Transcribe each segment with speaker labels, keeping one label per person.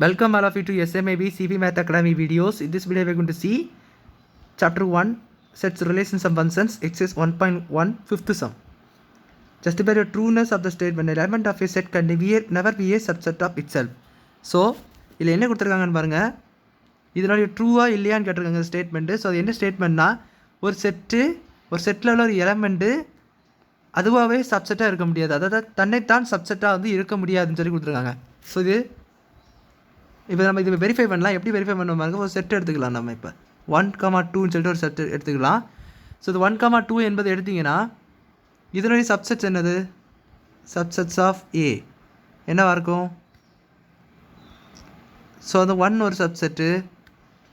Speaker 1: Welcome all of you to SMAB CV Math Academy videos. In this video we are going to see chapter 1 sets relations and functions exercise 1.1 fifth sum. Justify the trueness of the statement an element of a set can never be a subset of itself. So இதில் என்ன கொடுத்துருக்காங்கன்னு பாருங்கள், இதனுடைய ட்ரூவாக இல்லையான்னு கேட்டிருக்காங்க statement. So அது என்ன ஸ்டேட்மெண்ட்னா, ஒரு செட்டில் உள்ள ஒரு எலமெண்ட்டு அதுவாகவே சப்செட்டாக இருக்க முடியாது, அதாவது தன்னைத்தான் சப்செட்டாக வந்து இருக்க முடியாதுன்னு சொல்லி கொடுத்துருக்காங்க. ஸோ இது இப்போ நம்ம இது வெரிஃபை பண்ணலாம். எப்படி வெரிஃபை பண்ண பாருங்க, ஒரு செட் எடுத்துக்கலாம். நம்ம இப்போ 1,2ன்னு சொல்லிட்டு ஒரு செட் எடுத்துக்கலாம். ஸோ இது 1,2 என்பது எடுத்திங்கன்னா இதனுடைய சப்செட்ஸ் என்னது, சப்செட்ஸ் ஆஃப் ஏ என்னவாக இருக்கும்? ஸோ அந்த 1 ஒரு சப்செட்டு,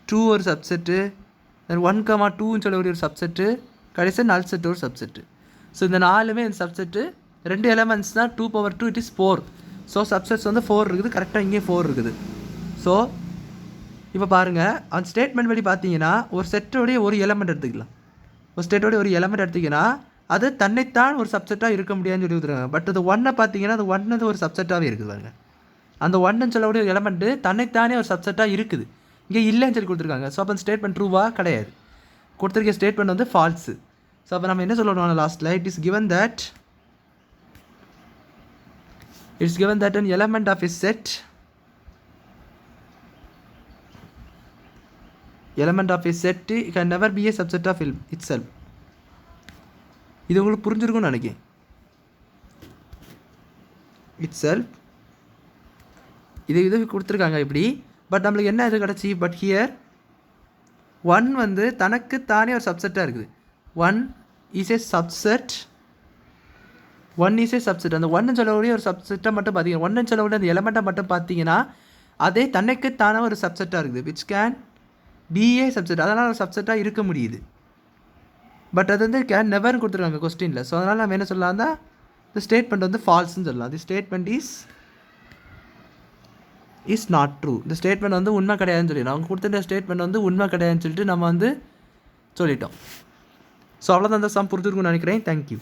Speaker 1: 2 ஒரு சப்செட்டு, 1,2ன்னு சொல்லி ஒரு சப்செட்டு, கடைசி நல் செட்டு ஒரு சப்செட்டு. ஸோ இந்த நாலுமே இந்த சப்செட்டு 2 எலமெண்ட்ஸ் தான். 2/2 இட் இஸ் 4. ஸோ சப்செட்ஸ் வந்து 4 இருக்குது, கரெக்டாக இங்கே 4 இருக்குது. ஸோ இப்போ பாருங்கள், அந்த ஸ்டேட்மெண்ட் படி பார்த்தீங்கன்னா ஒரு செட்டோடைய ஒரு எலமெண்ட் எடுத்துக்கலாம். ஒரு ஸ்டேட்டோடைய ஒரு எலமெண்ட் எடுத்திங்கன்னா அது தன்னைத்தான் ஒரு சப்செட்டாக இருக்க முடியாதுன்னு சொல்லி கொடுத்துருக்காங்க. பட் அது 1 பார்த்தீங்கன்னா அது 1 ஒரு சப்செட்டாகவே இருக்குது பாருங்கள். அந்த 1ன்னு சொல்லக்கூடிய ஒரு எலமெண்ட்டு தன்னைத்தானே ஒரு சப்செட்டாக இருக்குது, இங்கே இல்லைன்னு சொல்லி கொடுத்துருக்காங்க. ஸோ அப்போ அந்த ஸ்டேட்மெண்ட் ட்ரூவாக கிடையாது, கொடுத்துருக்க ஸ்டேட்மெண்ட் வந்து ஃபால்ஸு. ஸோ அப்போ நம்ம என்ன சொல்லணும் லாஸ்ட்டில், it is given that an element of a set can never be a subset of itself. இது உங்களுக்கு புரிஞ்சிருக்கும்னு நினைக்கிறேன். itself இது கொடுத்துருக்காங்க இப்படி. பட் நம்மளுக்கு என்ன இது கிடச்சி, பட் ஹியர் 1 வந்து தனக்கு தானே ஒரு சப்செட்டாக இருக்குது. 1 இஸ் ஏ சப்செட். அந்த 1 சொல்லக்கூடிய ஒரு சப்செட்டை மட்டும் பார்த்தீங்கன்னா, 1 சொல்லக்கூடிய அந்த எலமெண்ட்டை மட்டும் பார்த்தீங்கன்னா அதே தனக்கு தானே ஒரு சப்செட்டாக இருக்குது. Which can B a subset, அதனால் ஒரு சப்செட்டாக இருக்க முடியுது. பட் அது வந்து கேன் நெவர்னு கொடுத்துருக்காங்க கொஸ்டினில். ஸோ அதனால் நம்ம என்ன சொல்லலாம் தான், இந்த ஸ்டேட்மெண்ட் வந்து ஃபால்ஸ்ன்னு சொல்லலாம். தி ஸ்டேட்மெண்ட் இஸ் நாட் ட்ரூ. இந்த ஸ்டேட்மெண்ட் வந்து உண்மை கிடையாதுன்னு சொல்லிடலாம். அவங்க கொடுத்துட்ட ஸ்டேட்மெண்ட் வந்து உண்மை கிடையாதுன்னு சொல்லிட்டு நம்ம வந்து சொல்லிட்டோம். ஸோ அவ்வளோதான், அந்த சம் புரிஞ்சுருக்குன்னு நினைக்கிறேன். தேங்க்யூ.